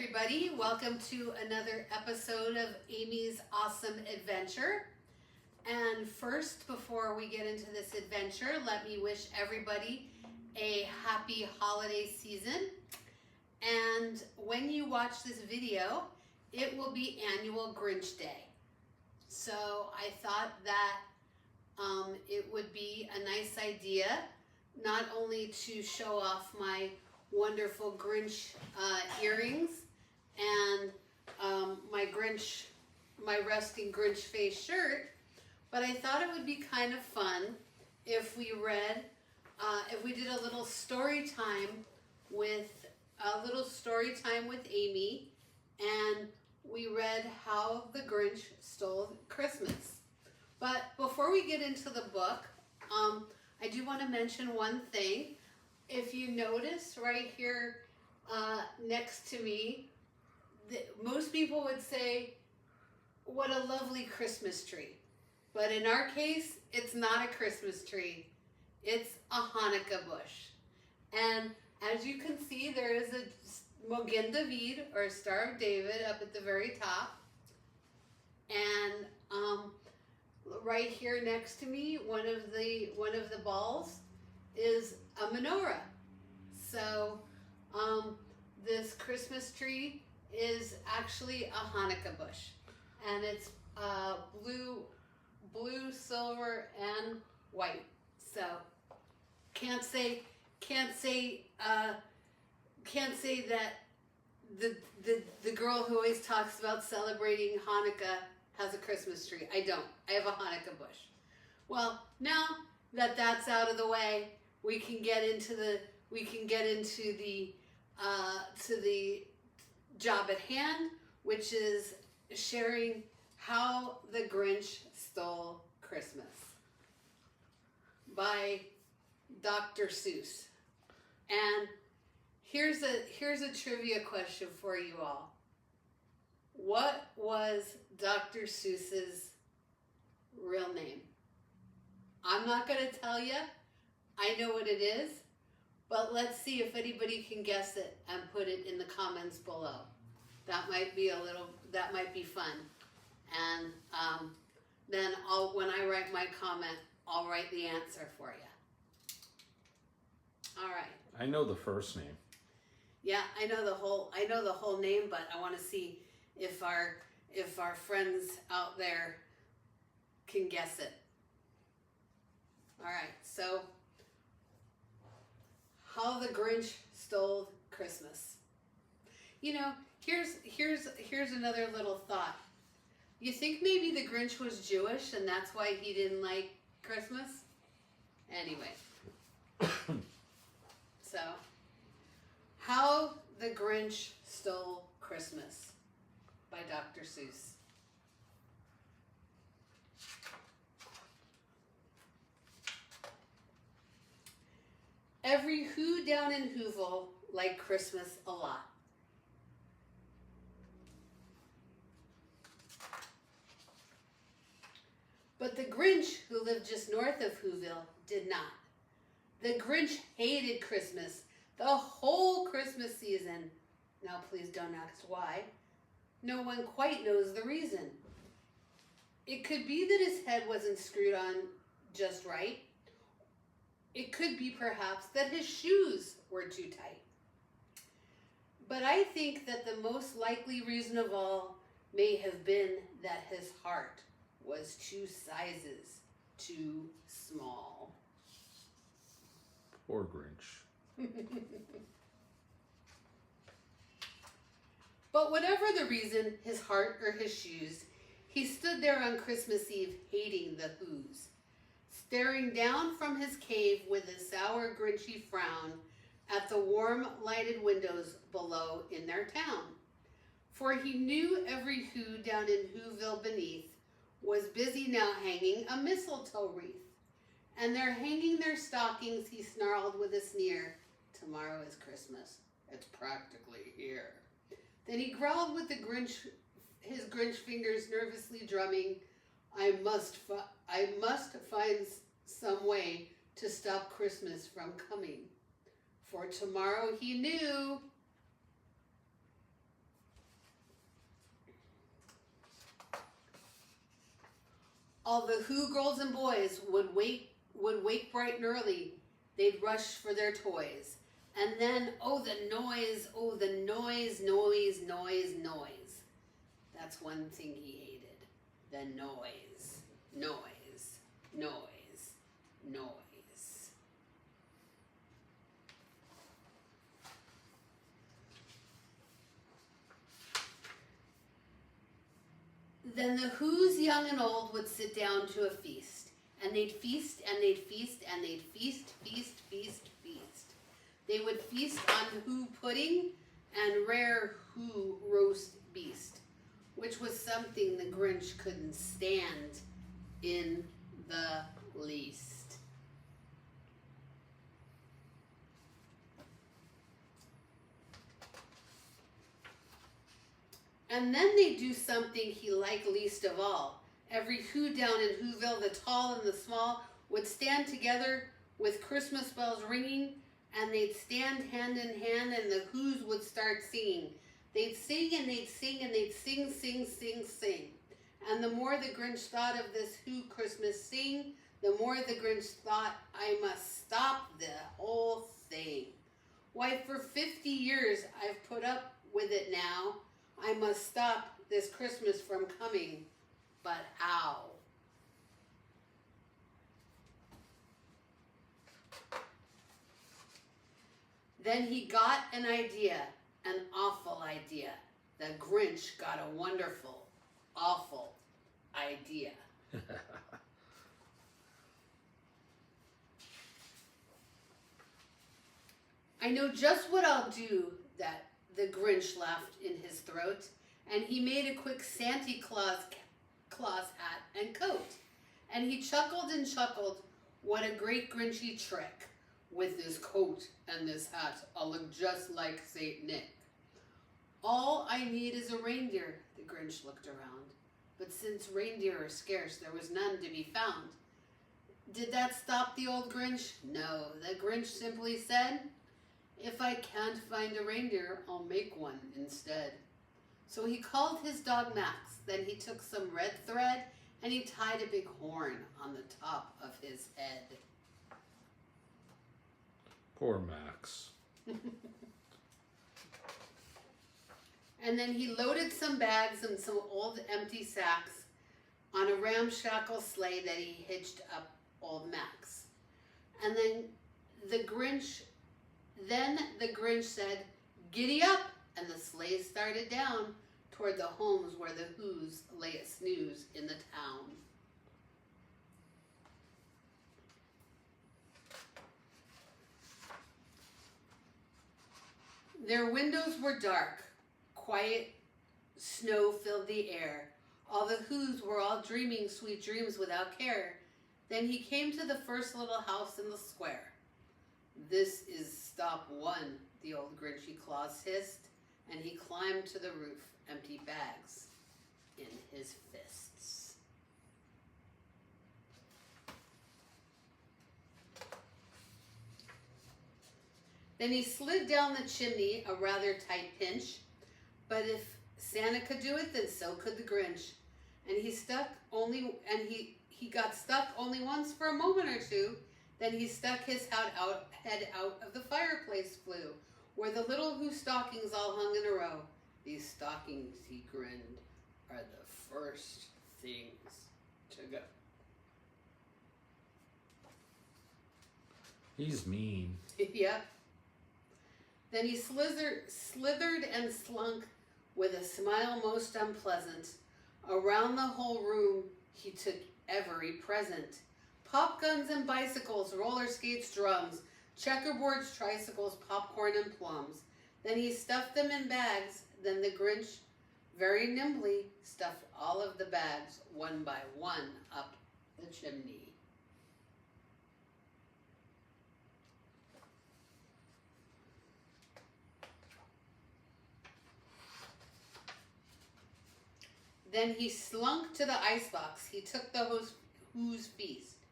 everybody. Welcome to another episode of Amy's Awesome Adventure. And first, before we get into this adventure, let me wish everybody a happy holiday season. And when you watch this video, it will be annual Grinch Day. So I thought that it would be a nice idea not only to show off my wonderful Grinch earrings and my resting Grinch face shirt, but I thought it would be kind of fun if we did a little story time with Amy, and we read How the Grinch Stole Christmas. But before we get into the book, I do want to mention one thing. If you notice right here next to me, most people would say, what a lovely Christmas tree. But in our case, it's not a Christmas tree. It's a Hanukkah bush. And as you can see, there is a Mogen David, or a Star of David, up at the very top. And right here next to me, one of the balls is a menorah. So this Christmas tree is actually a Hanukkah bush, and it's blue, silver, and white. So can't say that the girl who always talks about celebrating Hanukkah has a Christmas tree. I don't. I have a Hanukkah bush. Well, now that that's out of the way, we can get into the to the job at hand, which is sharing How the Grinch Stole Christmas by Dr. Seuss. And here's a trivia question for you all. What was Dr. Seuss's real name? I'm not going to tell you. I know what it is, but let's see if anybody can guess it and put it in the comments below. That might be fun. And then when I write my comment, I'll write the answer for you. All right. I know the first name. Yeah, I know the whole name, but I want to see if our friends out there can guess it. All right, so How the Grinch Stole Christmas. You know, here's another little thought. You think maybe the Grinch was Jewish and that's why he didn't like Christmas? Anyway. So, How the Grinch Stole Christmas by Dr. Seuss. Every who down in Whoville liked Christmas a lot. But the Grinch, who lived just north of Whoville, did not. The Grinch hated Christmas the whole Christmas season. Now please don't ask why. No one quite knows the reason. It could be that his head wasn't screwed on just right. It could be perhaps that his shoes were too tight. But I think that the most likely reason of all may have been that his heart was 2 sizes too small. Poor Grinch. But whatever the reason, his heart or his shoes, he stood there on Christmas Eve hating the Whos, staring down from his cave with a sour, Grinchy frown at the warm, lighted windows below in their town. For he knew every Who down in Whoville beneath was busy now hanging a mistletoe wreath. And they're hanging their stockings, he snarled with a sneer. Tomorrow is Christmas. It's practically here. Then he growled with his Grinch fingers nervously drumming, I must find some way to stop Christmas from coming. For tomorrow, he knew, All the Who girls and boys would wake bright and early. They'd rush for their toys. And then, oh the noise, noise. That's one thing he hated. The noise. Then the Who's young and old would sit down to a feast. And they'd feast, and they'd feast, and they'd feast. They would feast on Who pudding and rare Who roast beast, which was something the Grinch couldn't stand in the least. And then they do something he liked least of all. Every Who down in Whoville, the tall and the small, would stand together with Christmas bells ringing, and they'd stand hand in hand, and the Who's would start singing. They'd sing and they'd sing and they'd sing. And the more the Grinch thought of this Who Christmas sing, the more the Grinch thought, I must stop the whole thing. Why, for 50 years I've put up with it now. I must stop this Christmas from coming, but ow. Then he got an idea, an awful idea. The Grinch got a wonderful, awful idea. I know just what I'll do, that the Grinch laughed in his throat, and he made a quick Santa Claus hat and coat. And he chuckled and chuckled, what a great Grinchy trick. With this coat and this hat, I'll look just like Saint Nick. All I need is a reindeer, the Grinch looked around. But since reindeer are scarce, there was none to be found. Did that stop the old Grinch? No, the Grinch simply said, if I can't find a reindeer, I'll make one instead. So he called his dog Max. Then he took some red thread and he tied a big horn on the top of his head. Poor Max. And then he loaded some bags and some old empty sacks on a ramshackle sleigh that he hitched up old Max. And then the Grinch said, giddy up, and the sleigh started down toward the homes where the Who's lay at snooze in the town. Their windows were dark. Quiet snow filled the air. All the Who's were all dreaming sweet dreams without care. Then he came to the first little house in the square. This is stop one, the old Grinchy Claus hissed, and he climbed to the roof, empty bags in his fists. Then he slid down the chimney, a rather tight pinch, but if Santa could do it, then so could the Grinch. And he got stuck only once for a moment or two. Then he stuck his head out of the fireplace flue, where the little Who stockings all hung in a row. These stockings, he grinned, are the first things to go. He's mean. Yep. Then he slithered and slunk with a smile most unpleasant. Around the whole room he took every present. Pop guns and bicycles, roller skates, drums, checkerboards, tricycles, popcorn and plums. Then he stuffed them in bags. Then the Grinch very nimbly stuffed all of the bags one by one up the chimney. Then he slunk to the icebox. He took the Who's feast.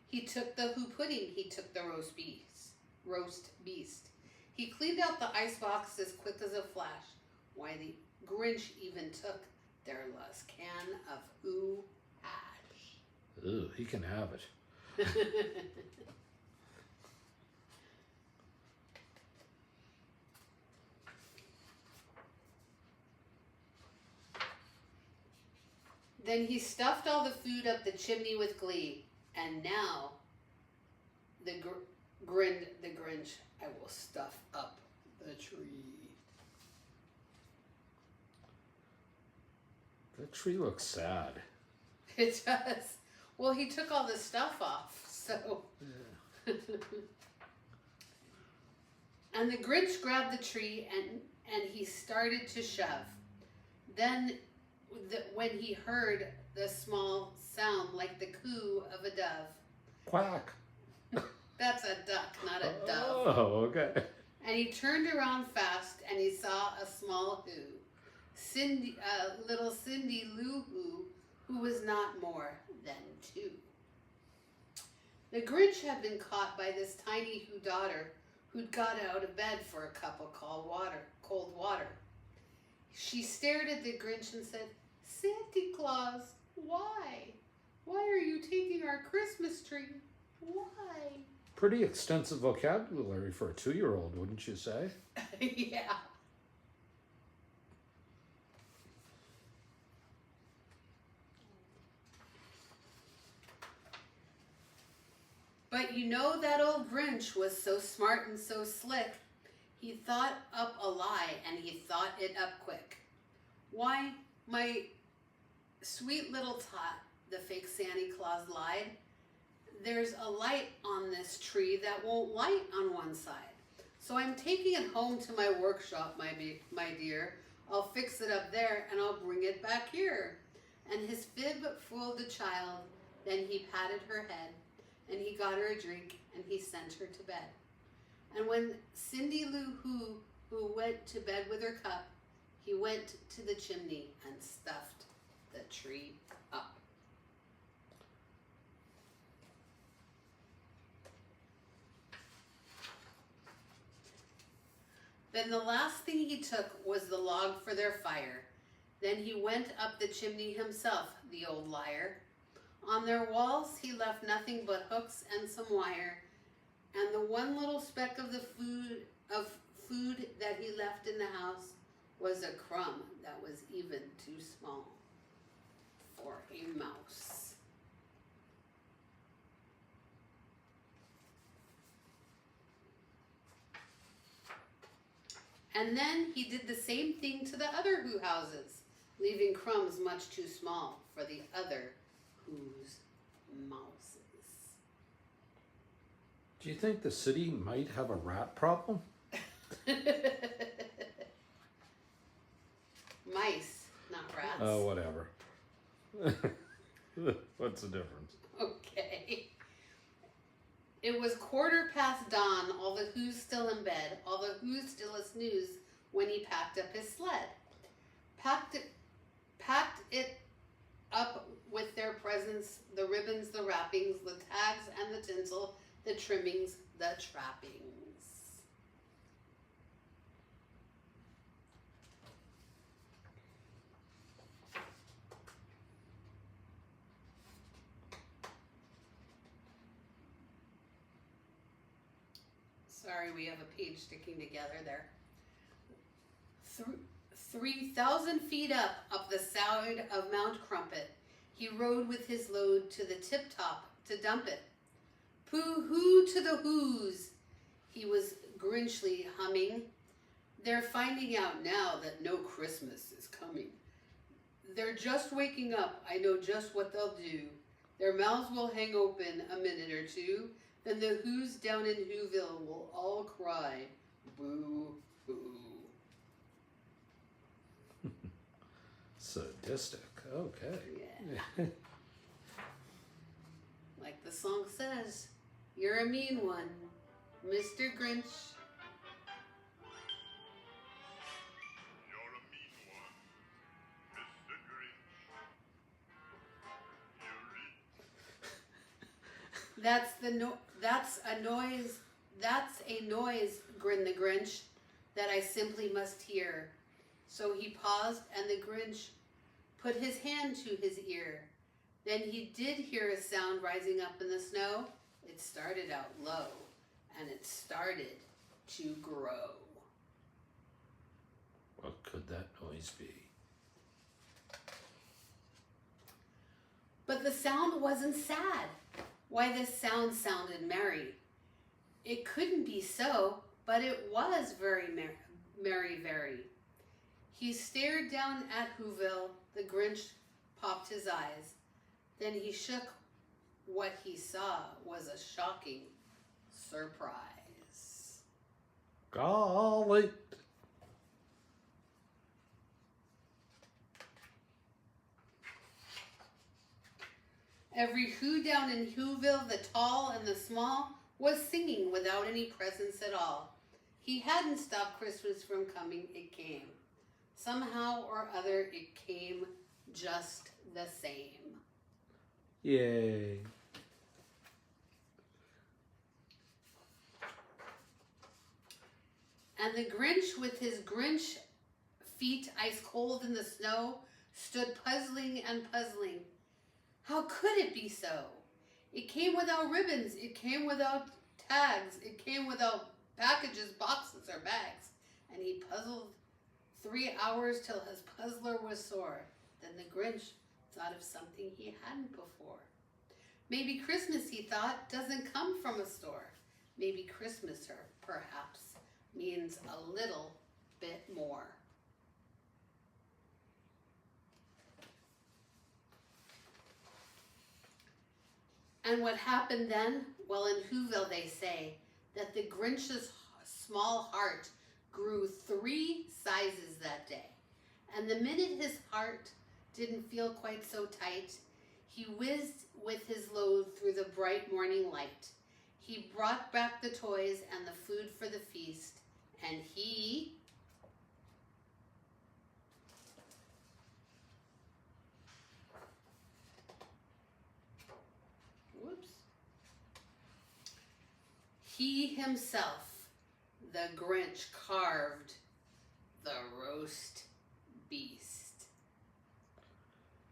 He took the Who pudding. He took the roast beast. He cleaned out the icebox as quick as a flash. Why, the Grinch even took their last can of Who hash. Ooh, he can have it. Then he stuffed all the food up the chimney with glee, and now grinned the Grinch, I will stuff up the tree. That tree looks sad. It does. Well, he took all the stuff off, so. Yeah. And the Grinch grabbed the tree and he started to shove. Then, when he heard the small sound like the coo of a dove. Quack. That's a duck, not a dove. Oh, okay. And he turned around fast and he saw a small who. Little Cindy Lou who was not more than 2. The Grinch had been caught by this tiny who daughter who'd got out of bed for a cup of cold water. She stared at the Grinch and said, Santa Claus, why? Why are you taking our Christmas tree? Why? Pretty extensive vocabulary for a 2-year-old, wouldn't you say? Yeah. But you know that old Grinch was so smart and so slick, he thought up a lie and he thought it up quick. Why, my sweet little tot, the fake Santa Claus lied. There's a light on this tree that won't light on one side. So I'm taking it home to my workshop, my dear. I'll fix it up there and I'll bring it back here. And his fib fooled the child. Then he patted her head and he got her a drink and he sent her to bed. And when Cindy Lou who went to bed with her cup, he went to the chimney and stuffed the tree up. Then the last thing he took was the log for their fire. Then he went up the chimney himself, the old liar. On their walls he left nothing but hooks and some wire, and the one little speck of the food that he left in the house was a crumb that was even too small for a mouse. And then he did the same thing to the other Who houses, leaving crumbs much too small for the other Who's mouses. Do you think the city might have a rat problem? Mice, not rats. Oh, whatever. What's the difference? Okay. It was 15:15 dawn, all the Who's still in bed, all the Who's still a snooze when he packed up his sled. Packed it up with their presents, the ribbons, the wrappings, the tags and the tinsel, the trimmings, the trappings. Sorry, we have a page sticking together there. 3,000 feet up the side of Mount Crumpet, he rode with his load to the tip-top to dump it. Pooh-hoo to the Who's, he was Grinchly humming. They're finding out now that no Christmas is coming. They're just waking up, I know just what they'll do. Their mouths will hang open a minute or two, then the Who's down in Whoville will all cry, boo-hoo. Sadistic. Okay. Yeah. Like the song says, you're a mean one, Mr. Grinch. You're a mean one, Mr. Grinch. That's a noise, grinned the Grinch, that I simply must hear. So he paused, and the Grinch put his hand to his ear. Then he did hear a sound rising up in the snow. It started out low, and it started to grow. What could that noise be? But the sound wasn't sad. Why, this sound sounded merry. It couldn't be so, but it was very merry, very. He stared down at Whoville. The Grinch popped his eyes. Then he shook. What he saw was a shocking surprise. Golly. Every Who down in Whoville, the tall and the small, was singing without any presents at all. He hadn't stopped Christmas from coming, it came. Somehow or other, it came just the same. Yay. And the Grinch, with his Grinch feet ice cold in the snow, stood puzzling and puzzling. How could it be so? It came without ribbons. It came without tags. It came without packages, boxes, or bags. And he puzzled 3 hours till his puzzler was sore. Then the Grinch thought of something he hadn't before. Maybe Christmas, he thought, doesn't come from a store. Maybe Christmas, or perhaps, means a little bit more. And what happened then? Well, in Whoville they say that the Grinch's small heart grew 3 sizes that day. And the minute his heart didn't feel quite so tight, he whizzed with his load through the bright morning light. He brought back the toys and the food for the feast, and he himself, the Grinch, carved the roast beast.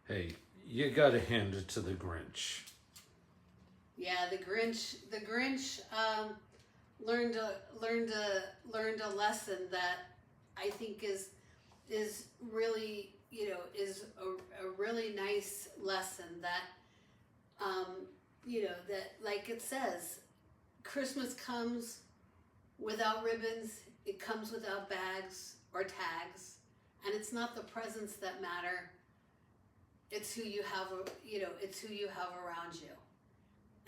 Hey, you gotta hand it to the Grinch. Yeah, the Grinch learned a lesson that I think is really, is a really nice lesson that that, like it says, Christmas comes without ribbons, it comes without bags or tags, and it's not the presents that matter, it's who you have, it's who you have around you.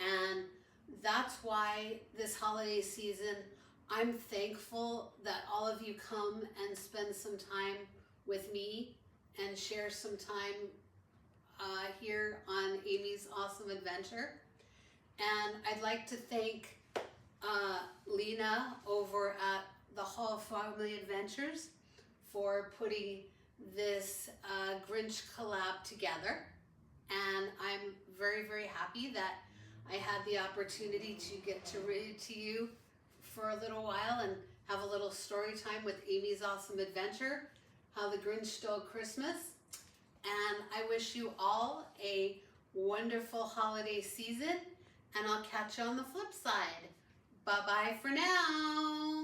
And that's why this holiday season, I'm thankful that all of you come and spend some time with me and share some time here on Amy's Awesome Adventure. And I'd like to thank Lena over at the Hall Family Adventures for putting this Grinch collab together. And I'm very, very happy that I had the opportunity to get to read it to you for a little while and have a little story time with Amy's Awesome Adventure, How the Grinch Stole Christmas. And I wish you all a wonderful holiday season, and I'll catch you on the flip side. Bye-bye for now.